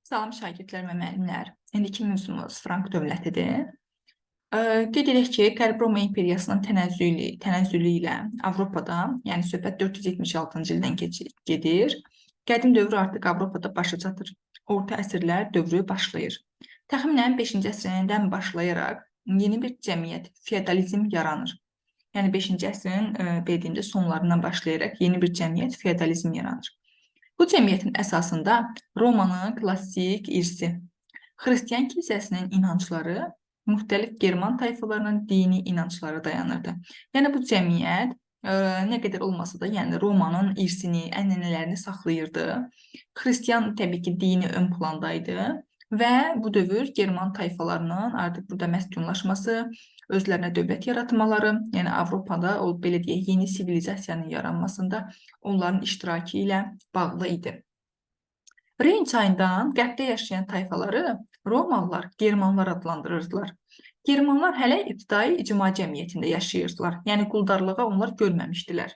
Salam şagirdlər və müəllimlər. İndiki mövzumuz Frank dövlətidir. Qeyd edək ki, Qərbi Roma İmperiyasının tənəzzülü ilə Avropada, yəni söhbət 476-cı ildən gedir. Qədim dövr artıq Avropada başa çatır. Orta əsrlər dövrü başlayır. Təxminən 5-ci əsrindən başlayaraq yeni bir cəmiyyət, feodalizm yaranır. Yəni 5-ci əsrin belə sonlarından başlayaraq yeni bir cəmiyyət, feodalizm yaranır. Bu cəmiyyətin əsasında Romanın klassik irsi, Xristian kilsəsinin inancları, müxtəlif German tayfalarının dini inancları dayanırdı. Yəni bu cəmiyyət nə qədər olmasa da, yəni Romanın irsini, ənənələrini saxlayırdı. Xristian təbii ki, dini ön plandaydı və bu dövr German tayfalarının artıq burada məskunlaşması, özlərinə dövlət yaratmaları, yəni Avropada belə deyək, yeni sivilizasiyanın yaranmasında onların iştirakı ilə bağlı idi. Reyn çayından qərbdə yaşayan tayfaları Romalılar, Germanlar adlandırırdılar. Germanlar hələ ibtidai icma cəmiyyətində yaşayırdılar, yəni quldarlığa onlar görməmişdilər.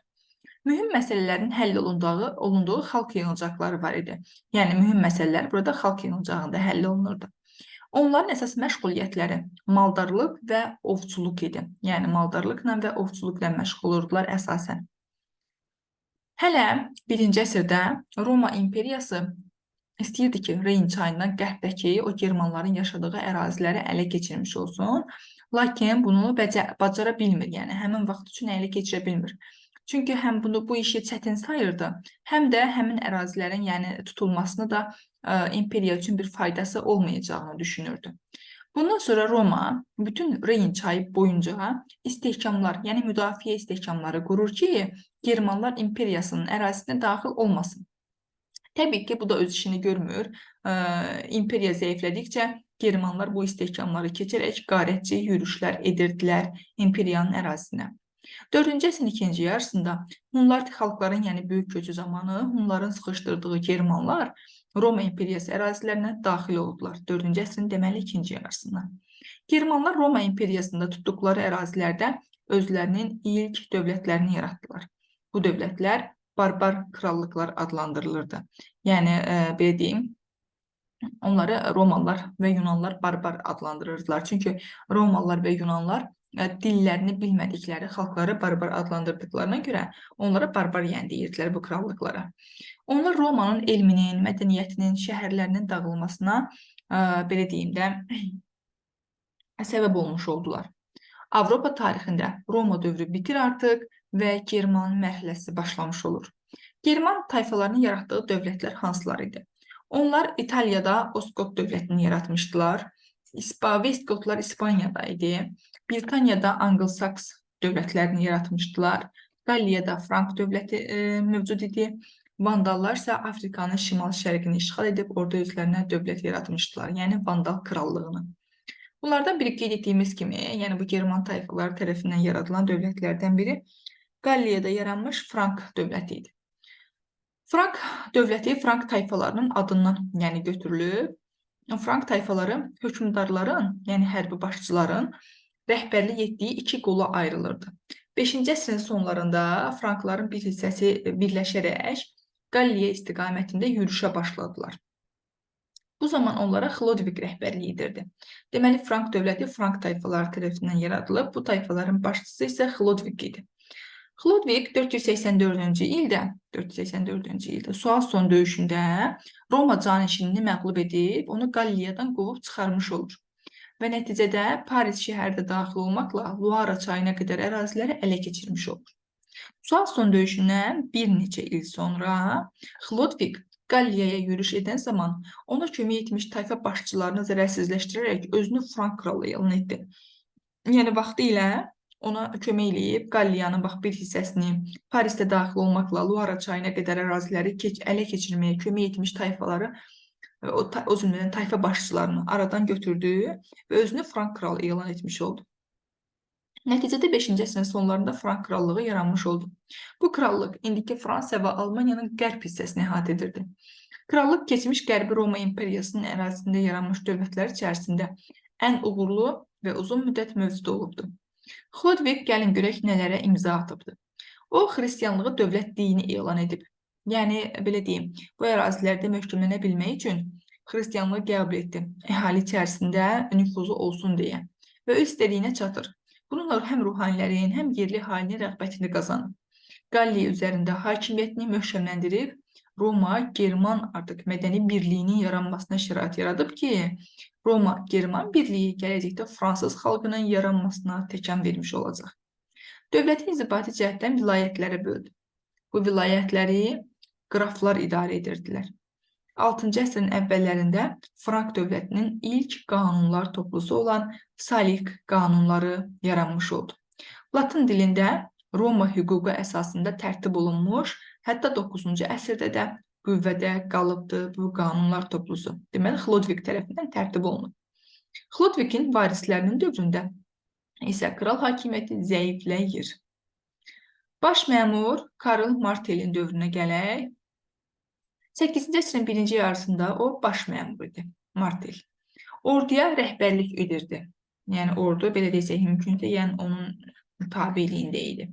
Mühüm məsələlərin həll olunduğu xalq yığıncaqları var idi. Yəni mühüm məsələlər burada xalq yığıncağında həll olunurdu. Onların əsas məşğuliyyətləri maldarlıq və ovçuluq idi. Yəni maldarlıqla və ovçuluqla məşğul olurdular əsasən. Hələ 1-ci əsrdə Roma İmperiyası istəyirdi ki, Reyn çayından qərbdəki o Germanların yaşadığı əraziləri ələ keçirmiş olsun. Lakin bunu bacara bilmir, yəni həmin vaxt üçün ələ keçirə bilmir. Çünki həm bu işi çətin sayırdı, həm də həmin ərazilərin tutulmasını da imperiya üçün bir faydası olmayacağını düşünürdü. Bundan sonra Roma bütün Reyn çayı boyunca istehkamlar, yəni müdafiə istehkamları qurur ki, Germanlar imperiyasının ərazisinə daxil olmasın. Təbii ki, bu da öz işini görmür. İmperiya zəiflədikcə Germanlar bu istehkamları keçərək qarətçi yürüşlər edirdilər imperiyanın ərazisinə. 4-cü əsrin ikinci yarısında Hunlar xalqların, yəni böyük köçü zamanı Hunların sıxışdırdığı Germanlar Roma İmperiyası ərazilərinə daxil oldular. 4-cü əsrin deməli ikinci yarısından. Germanlar Roma İmperiyasında tutduqları ərazilərdə özlərinin ilk dövlətlərini yaratdılar. Bu dövlətlər barbar krallıqlar adlandırılırdı. Yəni, belə deyim, onları Romalılar və Yunanlar barbar adlandırırdılar. Çünki Romalılar və Yunanlar dillərini bilmədikləri xalqları barbar adlandırdıqlarına görə onlara barbar deyirdilər bu krallıqlara. Onlar Romanın elminin, mədəniyyətinin, şəhərlərinin dağılmasına, belə deyim də, səbəb olmuş oldular. Avropa tarixində Roma dövrü bitir artıq və German mərhələsi başlamış olur. German tayfalarının yaratdığı dövlətlər hansılar idi? Onlar İtaliyada Oskot dövlətini yaratmışdılar. Vestgotlar İspaniyada idi. Britaniyada Anglo-Saks dövlətlərini yaratmışdılar. Qalliyada Frank dövləti mövcud idi. Vandallar isə Afrikanın şimal-şərqini işğal edib orada özlərinə dövlət yaratmışdılar. Yəni Vandal krallığını. Bunlardan biri qeyd etdiyimiz kimi, yəni bu German tayfaları tərəfindən yaradılan dövlətlərdən biri Qalliyada yaranmış Frank dövləti idi. Frank dövləti Frank tayfalarının adından götürülüb. Frank tayfaları hökmdarların, yəni hərbi başçıların rəhbərlik etdiyi iki qola ayrılırdı. 5-ci əsrin sonlarında Frankların bir hissəsi birləşərək Qalliya istiqamətində yürüşə başladılar. Bu zaman onlara Xlodvig rəhbərlik edirdi. Deməli, Frank dövləti Frank tayfaları tərəfindən yaradılıb, bu tayfaların başçısı isə Xlodvig idi. Xlodvig 484-cü ildə Soissons döyüşündə Roma canişinini məğlub edib, onu Qalliyadan qovub çıxarmış olur. Və nəticədə Paris şəhərdə daxil olmaqla Loara çayına qədər əraziləri ələ keçirmiş olur. Soissons döyüşündən bir neçə il sonra Xlodvig Qalliyaya yürüş edən zaman ona kömək etmiş tayfa başçılarını zərərsizləşdirərək özünü Frank kralı elan etdi. Yəni, vaxtı ilə ona kömək eləyib Qalliyanın bir hissəsini Parisdə daxil olmaqla Loara çayına qədər əraziləri ələ keçirməyə kömək etmiş tayfaları, o cümlədən tayfa başçılarını aradan götürdü və özünü Frank kralı elan etmiş oldu. Nəticədə 5-ci əsrin sonlarında Frank krallığı yaranmış oldu. Bu krallıq indiki Fransa və Almaniyanın qərb hissəsini əhatə edirdi. Krallıq keçmiş Qərbi Roma İmperiyasının ərazisində yaranmış dövlətlər içərisində ən uğurlu və uzun müddət mövcud olubdu. Xlodvig gəlin görək nələrə imza atıbdı. O, xristianlığı dövlət dini elan edib. Yəni, belə deyim, bu ərazilərdə möhkəmlənə bilmək üçün xristianlığı qəbul etdi, əhali içərisində nüfuzu olsun deyə və öz istədiyinə çatır. Bununla həm ruhanilərin, həm yerli əhalinin rəğbətini qazanıb. Qalliya üzərində hakimiyyətini möhkəmləndirib, Roma, German artıq mədəni birliyinin yaranmasına şərait yaradıb ki, Roma-German birliyi gələcəkdə fransız xalqının yaranmasına təkan vermiş olacaq. Dövlətin inzibati cəhətdən vilayətlərə böldü. Bu vilayətləri qraflar idarə edirdilər. 6-cı əsrin əvvəllərində Frank dövlətinin ilk qanunlar toplusu olan Salik qanunları yaranmış oldu. Latın dilində Roma hüququ əsasında tərtib olunmuş, hətta 9-cu əsrdə də qüvvədə qalıbdı bu qanunlar toplusu. Deməli, Xlodvik tərəfindən tərtib olunub. Xlodvikin varislərinin dövründə isə kral hakimiyyəti zəifləyir. Baş məmur Karl Martelin dövrünə gələk. 8-ci əsrin birinci yarısında o baş məmur idi, Martel. Orduya rəhbərlik edirdi. Yəni ordu, belə desək mümkündür, yəni onun tabeliyində idi.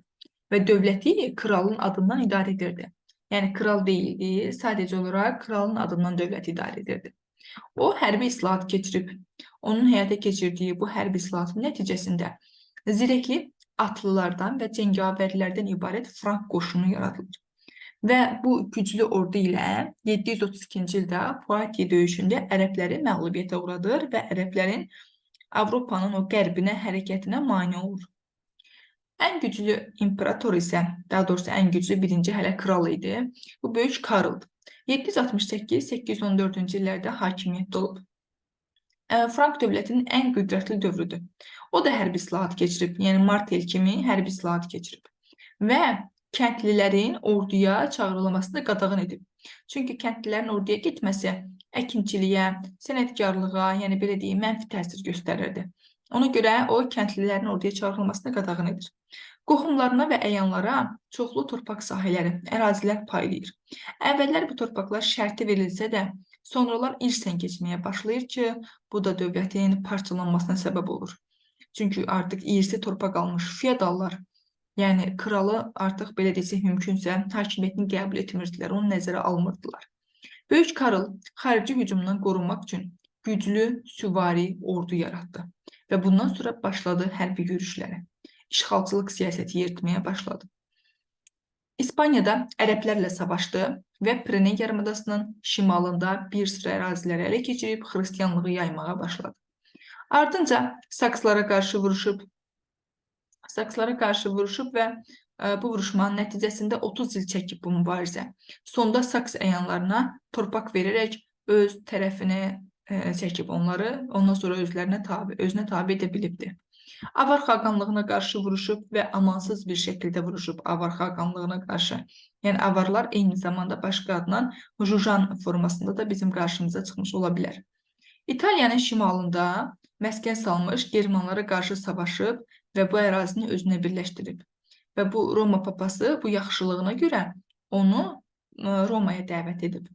Və dövləti kralın adından idarə edirdi. Yəni kral deyildi, sadəcə olaraq kralın adından dövləti idarə edirdi. O hərbi islahat keçirib. Onun həyata keçirdiyi bu hərbi islahatın nəticəsində zirəkli atlılardan və cəngavərlərdən ibarət Frank qoşunu yaradılır. Və bu güclü ordu ilə 732-ci ildə Poitiers döyüşündə ərəbləri məğlubiyyətə uğradır və ərəblərin Avropanın o qərbinə hərəkətinə mane olur. Ən güclü imperator isə, daha doğrusu ən güclü birinci hələ kral idi. Bu böyük Karldır. 768-814-cü illərdə hakimiyyətdə olub. Frank dövlətinin ən qüdrətli dövrüdür. O da hərbi islahat keçirib, yəni Martel kimi hərbi islahat keçirib. Və kəndlilərin orduya çağırılmasını qadağan edib. Çünki kəndlilərin orduya getməsi əkinçiliyə, sənətkarlığa, yəni belə deyim, mənfi təsir göstərirdi. Ona görə o kəndlilərin orduya çağırılmasını qadağan edir. Qohumlarına və əyanlara çoxlu torpaq sahələri, ərazilər paylayır. Əvvəllər bu torpaqlar şərti verilsə də, sonralar irslə keçməyə başlayır ki, bu da dövlətin parçalanmasına səbəb olur. Çünki artıq irsi torpaq almış feodallar, yəni kralı artıq belə desək mümkünsə hakimiyyətini qəbul etmirdilər, onu nəzərə almırdılar. Böyük Karl xarici hücumdan qorunmaq üçün güclü süvari ordu yaratdı və bundan sonra başladı hərbi yürüşlərə. İşğalçılıq siyasəti yeritməyə başladı. İspaniyada ərəblərlə savaşdı və Pireneya yarımadasının şimalında bir sıra əraziləri ələ keçirib xristianlığı yaymağa başladı. Ardınca sakslara qarşı vuruşub və bu vuruşmanın nəticəsində 30 il çəkib bu mübarizə. Sonda saks əyanlarına torpaq verərək öz tərəfini çəkib onları, ondan sonra özünə tabe edə bilibdir. Avar xaqanlığına qarşı vuruşub və amansız bir şəkildə vuruşub Avar xaqanlığına qarşı. Yəni avarlar eyni zamanda başqa adla Jujan formasında da bizim qarşımıza çıxmış ola bilər. İtaliyanın şimalında məskən salmış Germanlara qarşı savaşıb və bu ərazini özünə birləşdirib. Və bu Roma papası bu yaxşılığına görə onu Romaya dəvət edib.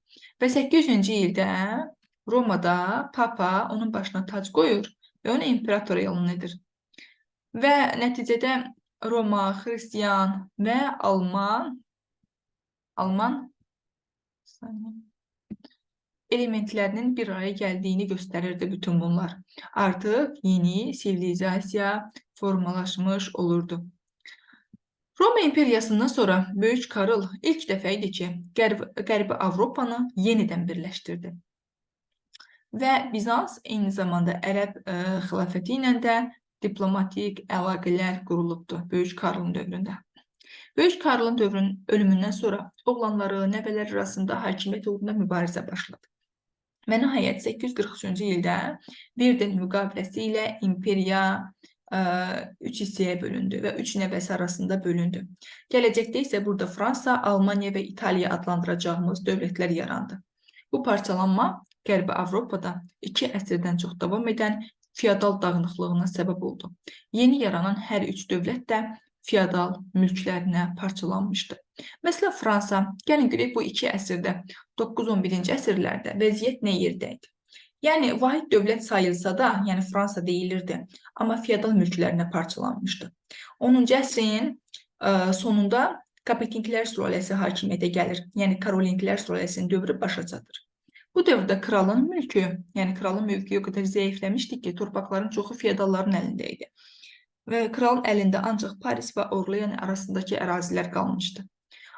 Və 800-cü ildə Romada papa onun başına tac qoyur və onu imperator elan edir. Və nəticədə Roma, xristian və Alman elementlərinin bir araya gəldiyini göstərirdi bütün bunlar. Artıq yeni sivilizasiya formalaşmış olurdu. Roma imperiyasından sonra Böyük Karl ilk dəfə idi ki, Qərbi Avropanı yenidən birləşdirdi. Və Bizans eyni zamanda Ərəb xilafəti ilə də diplomatik əlaqələr qurulubdu Böyük Karlın dövründə. Böyük Karlın dövrünün ölümündən sonra oğlanları, nəvələr arasında hakimiyyət uğrunda mübarizə başladı. Və nəhayət 843-cü ildə Verden müqaviləsi ilə imperiya 3 hissəyə bölündü və 3 nəvəsi arasında bölündü. Gələcəkdə isə burada Fransa, Almaniya və İtaliya adlandıracağımız dövlətlər yarandı. Bu parçalanma Qərbi Avropada 2 əsrdən çox davam edən feodal dağınıqlığına səbəb oldu. Yeni yaranan hər 3 dövlət də feodal mülklərinə parçalanmışdı. Məsələn, Fransa, gəlin görək bu 2 əsrdə, 9-11-ci əsrlərdə vəziyyət nə yerdə idi? Yəni, vahid dövlət sayılsa da, yəni Fransa deyilirdi, amma feodal mülklərinə parçalanmışdı. 10-cu əsrin sonunda Kapetinklər sülaləsi hakimiyyətə gəlir, yəni Karolinklər sülaləsinin dövrü başa çatır. Bu dövrdə kralın mülkü, yəni kralın mülkü o qədər zəifləmişdi ki, torpaqların çoxu feodalların əlində idi. Və kralın əlində ancaq Paris və Orlean arasındakı ərazilər qalmışdı.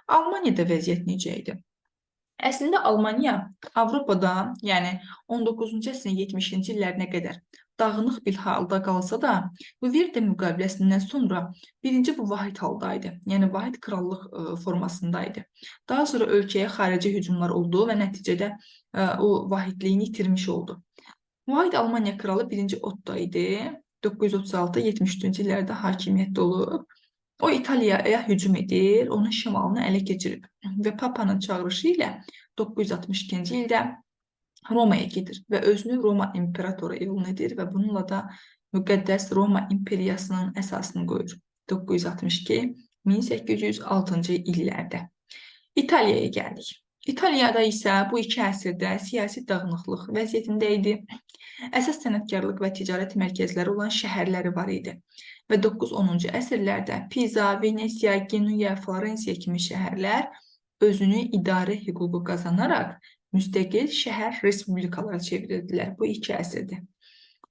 Almaniyada vəziyyət necə idi? Əslində Almaniya Avropada, yəni 19-cu əsrin 70-ci illərinə qədər dağınıq bir halda qalsa da, bu Verdi müqaviləsindən sonra birinci bu vahid halda idi. Yəni vahid krallıq formasında idi. Daha sonra ölkəyə xarici hücumlar oldu və nəticədə o vahidliyini itirmiş oldu. Vahid Almaniya kralı 1-ci Otto idi. 936-73-cü illərdə hakimiyyətdə olub. O İtaliyaya hücum edir, onun şimalını ələ keçirib və Papanın çağırışı ilə 962-ci ildə Romaya gedir və özünü Roma imperatoru elan edir və bununla da müqəddəs Roma imperiyasının əsasını qoyur. 962-1806-cı illərdə. İtaliyaya gəldik. İtaliyada isə bu iki əsrdə siyasi dağınıqlıq vəziyyətində idi. Əsas sənətkarlıq və ticarət mərkəzləri olan şəhərləri var idi. Və 9-10-cu əsrlərdə Pisa, Venesiya, Genuya, Florensiya kimi şəhərlər özünü idarə hüququ qazanaraq müstəqil şəhər respublikalara çevrirdilər. Bu iki əsrdir.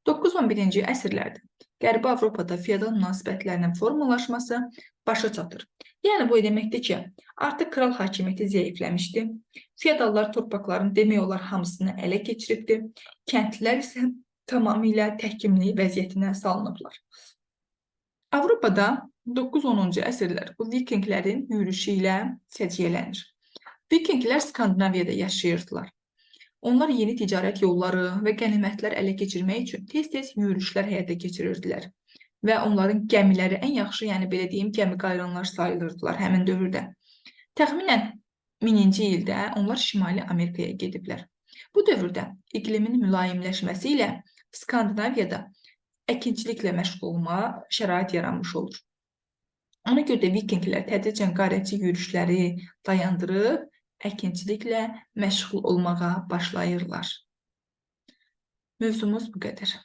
9-11-ci əsrlərdə Qərbi Avropada feodal münasibətlərinin formalaşması başa çatır. Yəni bu deməkdir ki, artıq kral hakimiyyəti zəifləmişdi. Feodallar torpaqların demək olar hamısını ələ keçiribdi. Kəndlilər isə tamamilə təhkimli vəziyyətinə salınıblar. Avropada 9-10-cu əsrlər bu vikinglərin yürüşü ilə səciyyələnir. Vikinglər Skandinaviyada yaşayırdılar. Onlar yeni ticarət yolları və qənimətlər ələ keçirmək üçün tez-tez yürüşlər həyata keçirirdilər. Və onların gəmiləri ən yaxşı, yəni belə deyim, gəmi qayıranlar sayılırdılar həmin dövrdə. Təxminən 1000-ci ildə onlar Şimali Amerikaya gediblər. Bu dövrdə iqlimin mülayimləşməsi ilə Skandinaviyada əkinçiliklə məşğul olma şərait yaranmış olur. Ona görə də vikinglər tədricən qarətçi yürüşləri dayandırıb, əkinçiliklə məşğul olmağa başlayırlar. Mövzumuz bu qədər.